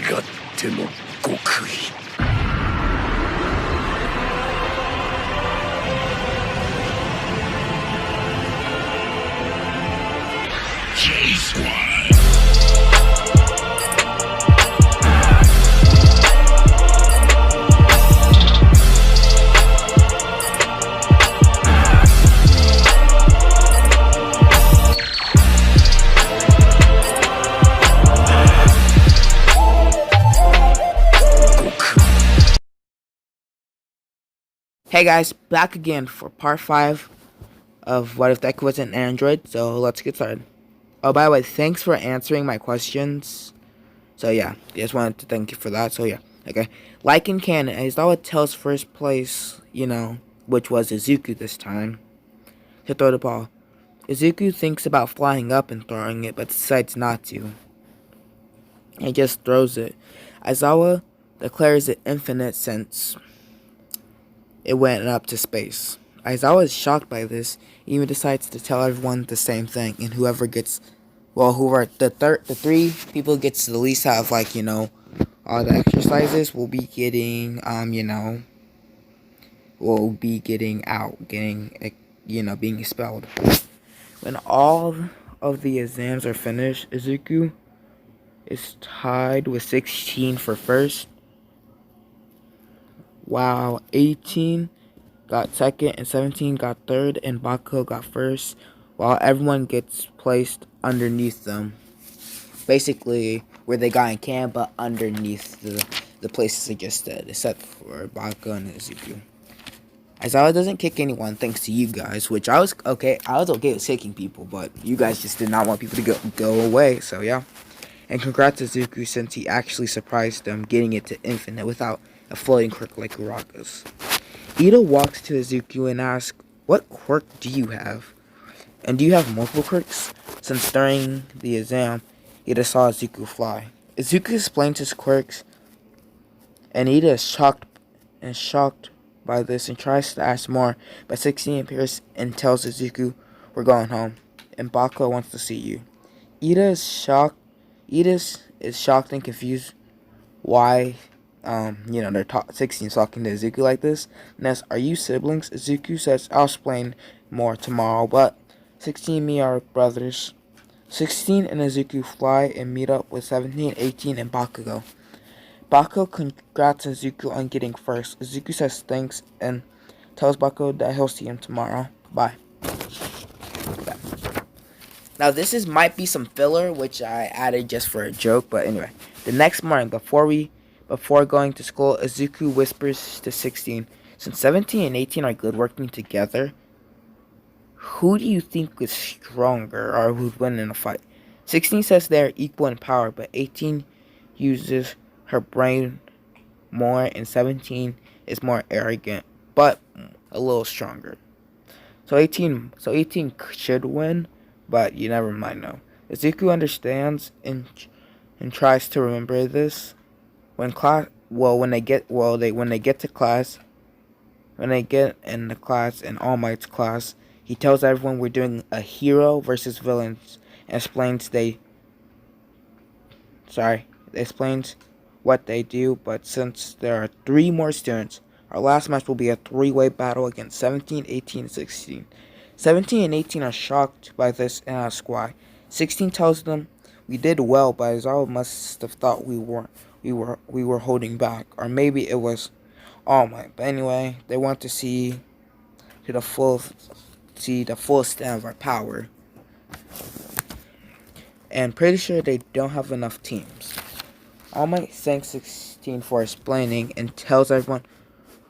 勝手の極意。J-Squad. Hey guys, back again for part 5 of What If Deku was an Android, so let's get started. Oh, by the way, thanks for answering my questions. So yeah, just wanted to thank you for that, so yeah, okay. Like in canon, Aizawa tells first place, which was Izuku this time, to throw the ball. Izuku thinks about flying up and throwing it, but decides not to. He just throws it. Aizawa declares it infinite since it went up to space. Aizawa is shocked by this, even decides to tell everyone the same thing, and whoever gets, whoever the three people gets the least out of all the exercises will be getting will be getting out, being expelled. When all of the exams are finished, Izuku is tied with 16 for first, while 18 got second and 17 got third and Bakugo got first, while everyone gets placed underneath them. Basically, where they got in camp, but underneath the places they just did, except for Bakugo and Izuku. Aizawa doesn't kick anyone thanks to you guys, which I was okay with kicking people, but you guys just did not want people to go away, so yeah. And congrats to Izuku since he actually surprised them getting it to infinite without a floating quirk like Uraraka's. Ida walks to Izuku and asks, "What quirk do you have? And do you have multiple quirks?" Since during the exam, Ida saw Izuku fly. Izuku explains his quirks, and Ida is shocked by this and tries to ask more, but 16 appears and tells Izuku, "We're going home, and Bako wants to see you." Ida is shocked. Ida is shocked and confused why they're 16 talking to Izuku like this. And asks, "Are you siblings?" Izuku says, "I'll explain more tomorrow, but 16 and me are brothers." 16 and Izuku fly and meet up with 17, 18, and Bakugo. Bakugo congrats Izuku on getting first. Izuku says thanks and tells Bakugo that he'll see him tomorrow. Bye. Okay. Now this might be some filler, which I added just for a joke, but anyway. The next morning, before going to school, Izuku whispers to 16, "Since 17 and 18 are good working together, who do you think is stronger or who'd win in a fight?" 16 says they are equal in power, but 18 uses her brain more and 17 is more arrogant, but a little stronger. So 18 should win, but you never might know. Izuku understands and tries to remember this. When they get to class, when they get in the class, in All Might's class, he tells everyone we're doing a hero versus villains, and explains what they do, but since there are 3 more students, our last match will be a 3-way battle against 17, 18, and 16. 17 and 18 are shocked by this and ask why. 16 tells them, "We did well, but Aizawa must have thought we were holding back, or maybe it was All Might." But anyway, they want to see the full extent of our power, and pretty sure they don't have enough teams. All Might thanks 16 for explaining and tells everyone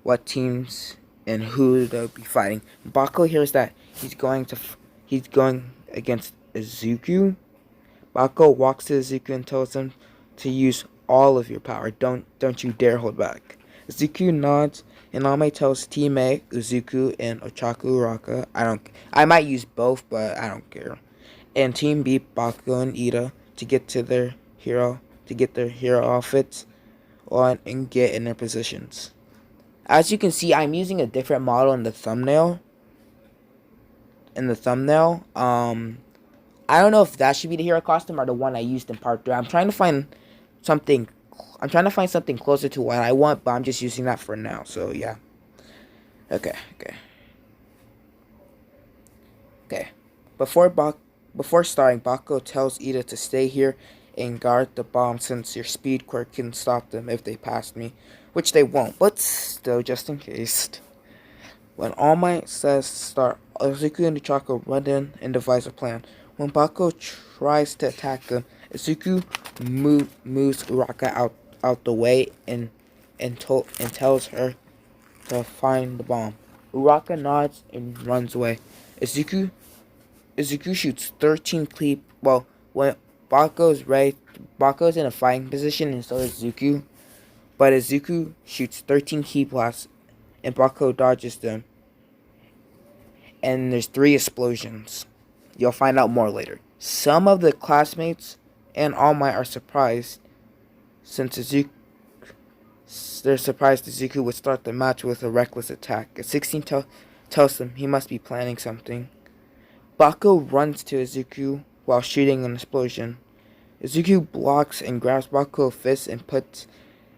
what teams and who they'll be fighting. Bako hears that he's going against Izuku. Bako walks to Izuku and tells him to use all of your power. Don't you dare hold back. Izuku nods, and All Might tells Team A, Izuku, and Ochaku Uraka. I might use both, but I don't care. And Team B, Bakugo and Ida, to get their hero outfits on and get in their positions. As you can see, I'm using a different model in the thumbnail. I don't know if that should be the hero costume or the one I used in part 3. I'm trying to find something I'm trying to find something closer to what I want, but I'm just using that for now. So yeah. Okay. Before starting, Bako tells Ida to stay here and guard the bomb since your speed quirk can stop them if they pass me, which they won't, but still, just in case. When All Might says start, Izuku and Chaka run in and devise a plan. When Bako tries to attack them, Izuku moves Uraka out the way and tells her to find the bomb. Uraka nods and runs away. Izuku shoots 13 cleave. Well, when Bako's ready, Bako's in a fighting position and so is Izuku. But Izuku shoots 13 key blasts and Bako dodges them. And there's 3 explosions. You'll find out more later. Some of the classmates and All Might are surprised since they're surprised Izuku would start the match with a reckless attack. A 16 tells them he must be planning something. Bako runs to Izuku while shooting an explosion. Izuku blocks and grabs Bako's fist and puts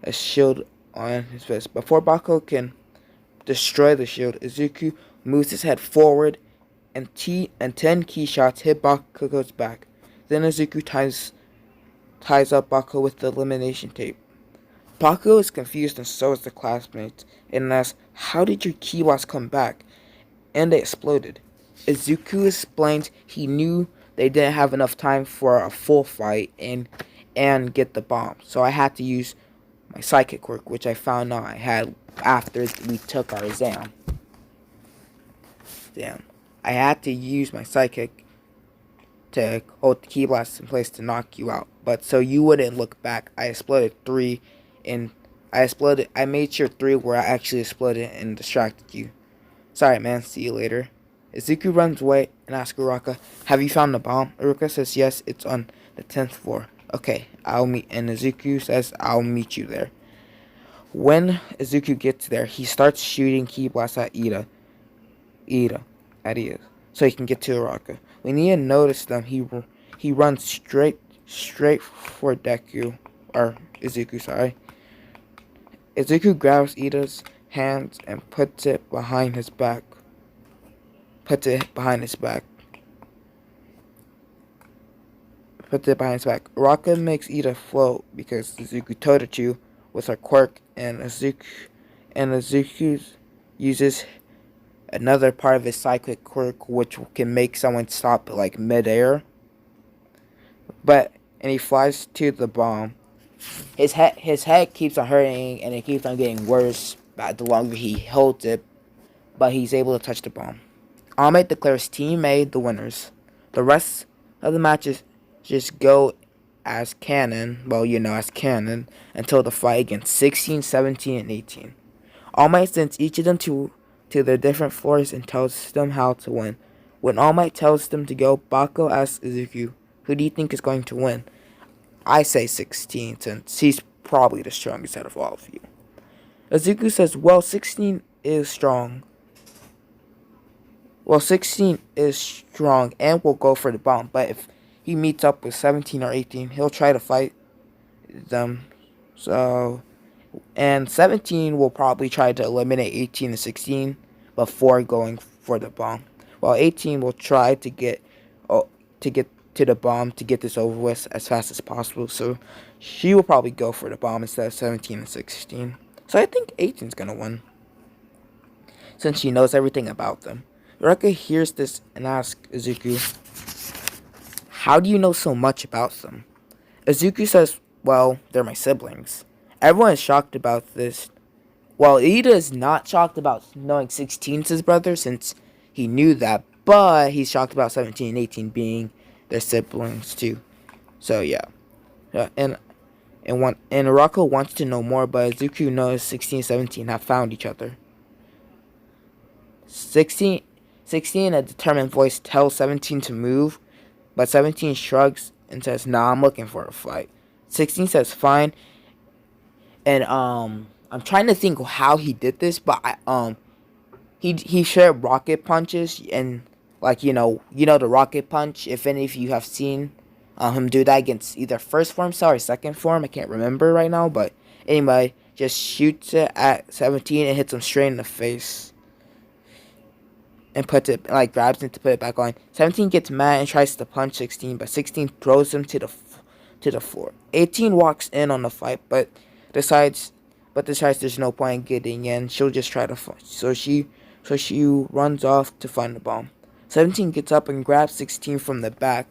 a shield on his fist. Before Bako can destroy the shield, Izuku moves his head forward and 10 key shots hit Bakugo's back. Then Izuku ties up Bako with the elimination tape. Bako is confused and so is the classmates and asks, how did your key blast come back? And they exploded. Izuku explains he knew they didn't have enough time for a full fight and get the bomb. So I had to use my psychic quirk, which I found out I had after we took our exam. I had to use my psychic to hold the key blast in place to knock you out. But so you wouldn't look back, I exploded 3 and I made sure 3 were actually exploded and distracted you. Sorry man, see you later. Izuku runs away and asks Uraka, have you found the bomb? Uraka says yes, it's on the 10th floor. Okay, and Izuku says I'll meet you there. When Izuku gets there, he starts shooting key blasts at Ida, so he can get to Uraka. When Ida notices them, he runs straight for Izuku, sorry. Izuku grabs Ida's hands and puts it behind his back. Uraka makes Ida float because Izuku told her to with her quirk, and Izuku uses another part of his psychic quirk, which can make someone stop like midair. And he flies to the bomb. His head keeps on hurting, and it keeps on getting worse the longer he holds it. But he's able to touch the bomb. All Might declares Team A the winners. The rest of the matches just go as canon, until the fight against 16, 17, and 18. All Might sends each of them to their different floors and tells them how to win. When All Might tells them to go, Bako asks Izuku, who do you think is going to win? I say 16, since he's probably the strongest out of all of you. Izuku says, 16 is strong. 16 is strong and will go for the bomb, but if he meets up with 17 or 18, he'll try to fight them. And 17 will probably try to eliminate 18 and 16 before going for the bomb, while 18 will try to get to the bomb to get this over with as fast as possible. So she will probably go for the bomb instead of 17 and 16. So I think 18's gonna win, since she knows everything about them. Uraka hears this and asks Izuku, how do you know so much about them? Izuku says, well, they're my siblings. Everyone is shocked about this. Well, Ida is not shocked about knowing 16's his brother, since he knew that, but he's shocked about 17 and 18 being their siblings too. So yeah. And Uraka wants to know more, but Izuku knows 16 and 17 have found each other. 16 in a determined voice tells 17 to move, but 17 shrugs and says, nah, I'm looking for a fight. 16 says, fine. And I'm trying to think how he did this, but he shared rocket punches, and the rocket punch, if any of you have seen him do that against either first form cell or second form. I can't remember right now, but anyway, just shoots it at 17 and hits him straight in the face. And puts it, like, grabs it to put it back on. 17 gets mad and tries to punch 16, but 16 throws him to the floor. 18 walks in on the fight, but decides there's no point in getting in. She'll just try to fight. So she runs off to find the bomb. 17 gets up and grabs 16 from the back.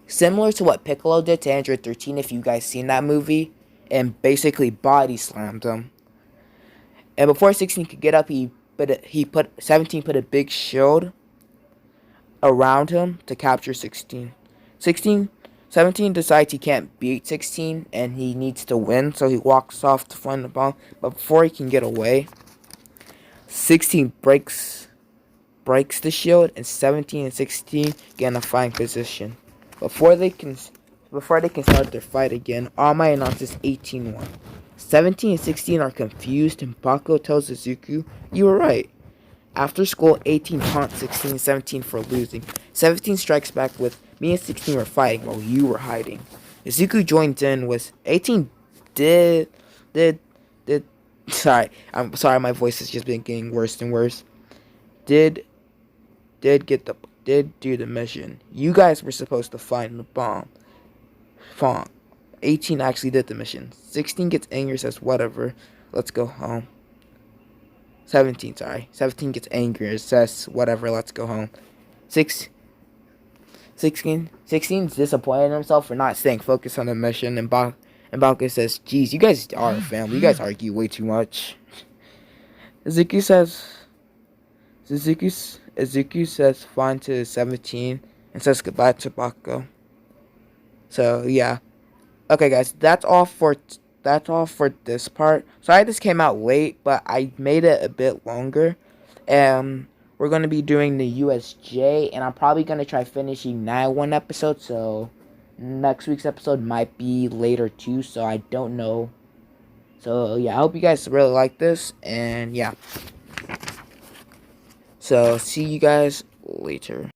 Similar to what Piccolo did to Android 13, if you guys seen that movie, and basically body slammed him. And before 16 could get up, 17 put a big shield around him to capture 16. 17 decides he can't beat 16 and he needs to win, so he walks off to find the bomb. But before he can get away, 16 breaks the shield, and 17 and 16 get in a fighting position. Before they can start their fight again, All Might announces 18 won. 17 and 16 are confused, and Bakugo tells Izuku, "You were right." After school, 18 taunts 16 and 17 for losing. 17 strikes back with, "Me and 16 were fighting while you were hiding." Izuku joins in with 18 did sorry, I'm sorry, my voice has just been getting worse and worse. Did do the mission. You guys were supposed to find the bomb. 18 actually did the mission. 16 gets angry, says whatever, let's go home. 17 gets angry and says whatever, let's go home. 16's disappointed in himself for not staying focused on the mission, and Bakugo says, "Geez, you guys are a family. You guys argue way too much." Izuku says fine to 17 and says goodbye to Bakugo. So yeah, okay guys, that's all for this part. Sorry this came out late, but I made it a bit longer. We're gonna be doing the USJ, and I'm probably gonna try finishing that one episode. So next week's episode might be later too. So I don't know. So yeah, I hope you guys really like this, and yeah. So see you guys later.